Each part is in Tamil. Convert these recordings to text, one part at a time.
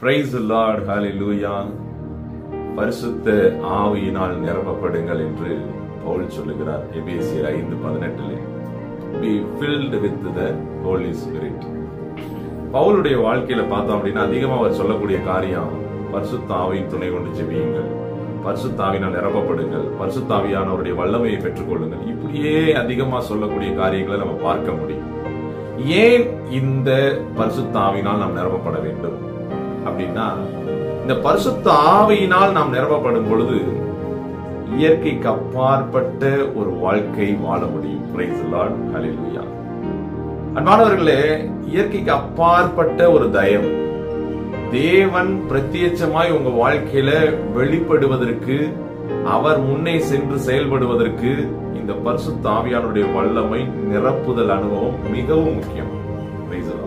Praise the Lord, hallelujah. பரிசுத்த ஆவியினால் நிரப்பப்படுங்கள் என்று பவுல் சொல்லுகிறார் எபேசியர் 5:18. Be filled with the Holy Spirit. பவுலுடைய வாழ்க்கையில பார்த்தோம் அப்படின்னா அதிகமா அவர் சொல்லக்கூடிய காரியம் பரிசுத்த ஆவியின் துணை கொண்டு ஜெபியுங்கள், பரிசுத்த ஆவியினால் நிரப்பப்படுங்கள், பரிசுத்த ஆவியானவருடைய வல்லமையை பெற்றுக்கொள்ளுங்கள். இப்படியே அதிகமா சொல்லக்கூடிய காரியங்களை நம்ம பார்க்க முடியும். ஏன் இந்த பரிசுத்த ஆவியினால் நாம் நிரப்பப்பட வேண்டும் அப்படின்னா, இந்த பரிசுத்த ஆவியினால் நாம் நிரப்பப்படும் பொழுது இயற்கைக்கு அப்பாற்பட்ட ஒரு வாழ்க்கை வாழ முடியும். Praise the Lord, hallelujah. அன்பானவர்களே, இயற்கைக்கு அப்பாற்பட்ட ஒரு தயவு தேவன் பிரத்யட்சமாய் உங்க வாழ்க்கையில வெளிப்படுவதற்கு, அவர் முன்னே சென்று செயல்படுவதற்கு இந்த பரிசுத்த ஆவியானுடைய வல்லமை நிரப்புதல் அனுபவம் மிகவும் முக்கியம். Praise the Lord.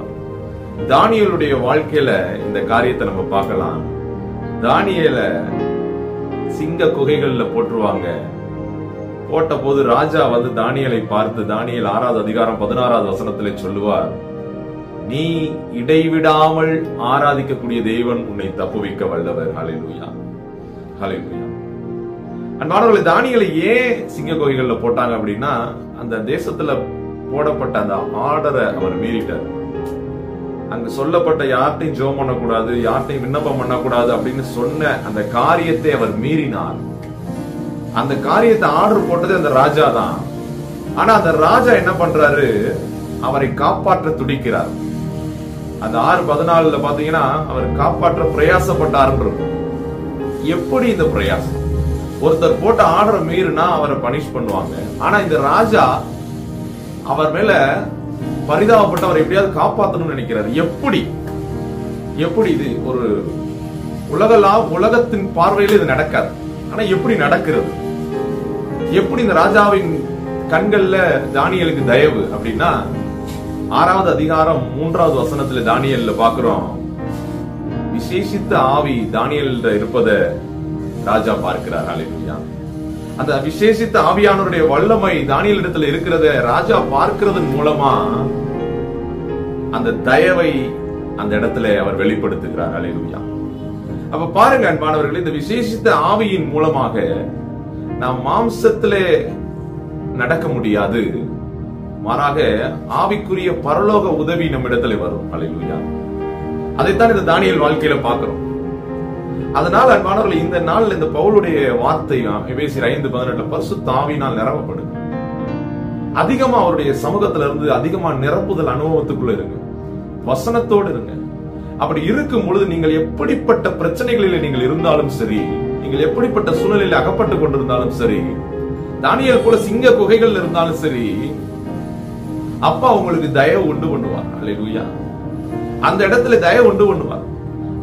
தானியேலுடைய வாழ்க்கையில இந்த காரியத்தை நம்ம பார்க்கலாம். தானியேல சிங்க குகைகள்ல போட்டுருவாங்க. போட்ட போது ராஜா வந்து தானியேலை பார்த்து, தானியேல் 6வது அதிகாரம் 16வது வசனத்திலே சொல்லுவார், நீ இடைவிடாமல் ஆராதிக்கக்கூடிய தேவன் உன்னை தப்புவிக்க வல்லவர். ஹல்லேலூயா, ஹல்லேலூயா. அன்பானவர்களே, தானியேலை ஏன் சிங்க குகைகள்ல போட்டாங்க அப்படின்னா, அந்த தேசத்துல போடப்பட்ட அந்த ஆர்டரை அவர் மீறிட்டார். அங்க சொல்லப்பட்ட யார்ட்டையும் ஜெபம் பண்ணக்கூடாது, யார்ட்டையும் விண்ணப்பம் பண்ணக்கூடாது அப்படின்னு சொன்ன அந்த காரியத்தை அவர் மீறினார். அந்த காரியத்தை ஆர்டர் போட்டது அந்த ராஜா தான். ஆனா அந்த ராஜா என்ன பண்றாரு, அவரை காப்பாற்ற துடிக்கிறார். அந்த 6:14 பாத்தீங்கன்னா அவர் காப்பாற்ற பிரயாசப்பட்டார். எப்படி இந்த பிரயாசம்? ஒருத்தர் போட்ட ஆர்டரை மீறினா அவரை பனிஷ் பண்ணுவாங்க. ஆனா இந்த ராஜா அவர் மேல பரிதாபப்பட்டு அவர் எப்படியாவது காப்பாற்றணும்னு நினைக்கிறார். எப்படி இது ஒரு உலகத்தின் பார்வையில் இது நடக்காது. ஆனா எப்படி நடக்கிறது? எப்படி இந்த ராஜாவின் கண்கள்ல தானியேலுக்கு தயவு அப்படின்னா, 6வது அதிகாரம் 3வது வசனத்துல தானியேல்ல பாக்குறோம், விசேஷித்த ஆவி தானியேல்ல இருப்பதை ராஜா பார்க்கிறார். ஹல்லேலூயா. அந்த விசேஷித்த ஆவியானவருடைய வல்லமை தானியேல் இடத்துல இருக்கிறத ராஜா பார்க்கிறதன் மூலமா அந்த தயவை அந்த இடத்துல அவர் வெளிப்படுத்துகிறார். ஹல்லேலூயா. அப்ப பாருங்க அன்பானவர்களே, இந்த விசேஷித்த ஆவியின் மூலமாக நாம் மாம்சத்திலே நடக்க முடியாது, மாறாக ஆவிக்குரிய பரலோக உதவி நம்ம இடத்துல வரும். ஹல்லேலூயா. அதைத்தான் இந்த தானியேல் வாழ்க்கையில பார்க்கிறோம். அதனால அன்பானவர்கள், இந்த நாள் இந்த பவுலுடைய வார்த்தை எபேசியர் 5:18 பரிசுத்த ஆவியினால் நிரப்பப்படுங்க. அதிகமா அவருடைய சமூகத்துல இருந்து அதிகமா நிரப்புதல் அனுபவத்துக்குள்ள இருங்க, வசனத்தோடு இருங்க. அப்படி இருக்கும் பொழுது நீங்கள் எப்படிப்பட்ட பிரச்சனைகளில் நீங்கள் இருந்தாலும் சரி, நீங்கள் எப்படிப்பட்ட சூழ்நிலையில் அகப்பட்டு கொண்டிருந்தாலும் சரி, தானியேல் போல சிங்க குகைகள் இருந்தாலும் சரி, அப்பா உங்களுக்கு தயவு உண்டு பண்ணுவார். ஹல்லேலூயா. அந்த இடத்துல தயவு உண்டு பண்ணுவார்.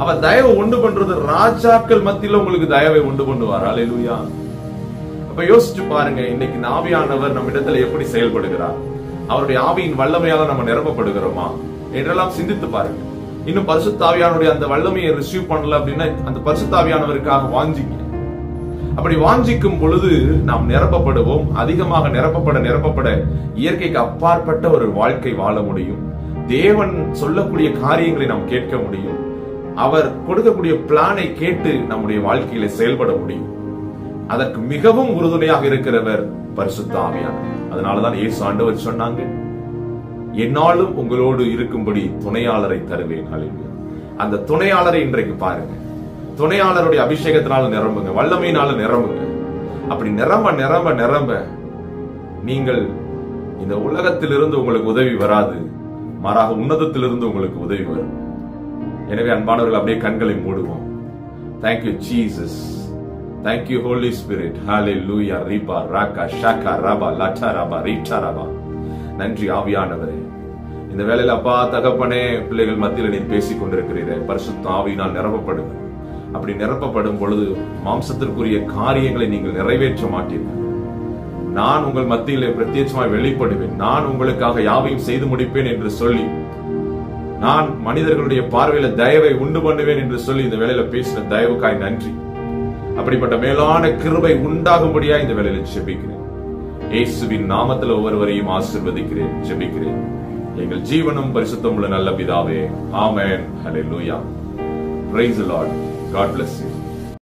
அவர் தயவை உண்டு பண்றது ராஜாக்கள் மத்தியில உங்களுக்கு தயவை உண்டு பண்ணுவார். ஹல்லேலூயா. அப்ப யோசிச்சு பாருங்க, இன்னைக்கு ஆவியானவர் நம்ம இடத்துல எப்படி செயல்படுகிறார், அவருடைய ஆவியின் வல்லமையால நம்ம நிரப்பப்படுகிறோமா என்றெல்லாம் சிந்தித்து பாருங்க. இன்னும் பரிசுத்த ஆவியானுடைய அந்த வல்லமையை ரிசீவ் பண்ணல அப்படின்னா அந்த பரிசுத்த ஆவியானவருக்காக வாஞ்சிங்க. அப்படி வாஞ்சிக்கும் பொழுது நாம் நிரப்பப்படுவோம். அதிகமாக நிரப்பப்பட இயற்கைக்கு அப்பாற்பட்ட ஒரு வாழ்க்கை வாழ முடியும். தேவன் சொல்லக்கூடிய காரியங்களை நாம் கேட்க முடியும். அவர் கொடுக்கக்கூடிய பிளானை கேட்டு நம்முடைய வாழ்க்கையில செயல்பட முடியும். அதற்கு மிகவும் உறுதுணையாக இருக்கிறவர் பரிசுத்த ஆவியானவர். அதனாலதான் இயேசு ஆண்டவர் சொன்னாங்க, என்னாலும் உங்களோடு இருக்கும்படி துணையாளரை தருவேன். ஹல்லேலூயா. அந்த துணையாளரை இன்றைக்கு பாருங்க. துணையாளருடைய அபிஷேகத்தினால நிரம்புங்க, வல்லமையினால நிரம்புங்க. அப்படி நிரம்ப நீங்கள் இந்த உலகத்திலிருந்து உங்களுக்கு உதவி வராது, மாறாக உன்னதத்திலிருந்து உங்களுக்கு உதவி வரும். எனவே அன்பானவர்கள், அப்படியே கண்களை மூடுவோம். Thank you Jesus, thank you Holy Spirit. Hallelujah. Riba raka shaka raba lata raba rita raba. நன்றி ஆவியானவரே. இந்த வேளையில அப்பா தகப்பனே, பிள்ளைகள் மத்தியில் நீ பேசிக் கொண்டிருக்கிறீர்கள். பரிசுத்த ஆவியினால் நிரப்பப்படுங்க. அப்படி நிரப்பப்படும் பொழுது மாம்சத்திற்குரிய காரியங்களை நீங்கள் நிறைவேற்ற மாட்டீர்கள். நான் உங்கள் மத்தியிலே பிரத்யட்சமாய் வெளிப்படுவேன், நான் உங்களுக்காக யாவையும் செய்து முடிப்பேன் என்று சொல்லி, நான் மனிதர்களுடைய பார்வையில தயவை உண்டு பண்ணுவேன் என்று சொல்லி இந்த வேளையில பேசின தயவுக்காய் நன்றி. அப்படிப்பட்ட மேலான கிருபை உண்டாகும்படியா இந்த வேளையில ஜெபிக்கிறேன். இயேசுவின் நாமத்தில் ஒவ்வொருவரையும் ஆசீர்வதிக்கிறேன், ஜெபிக்கிறேன். எங்கள் ஜீவனும் பரிசுத்தமுள்ள நல்ல பிதாவே, ஆமென். ஹல்லேலூயா. Praise the Lord. God bless you.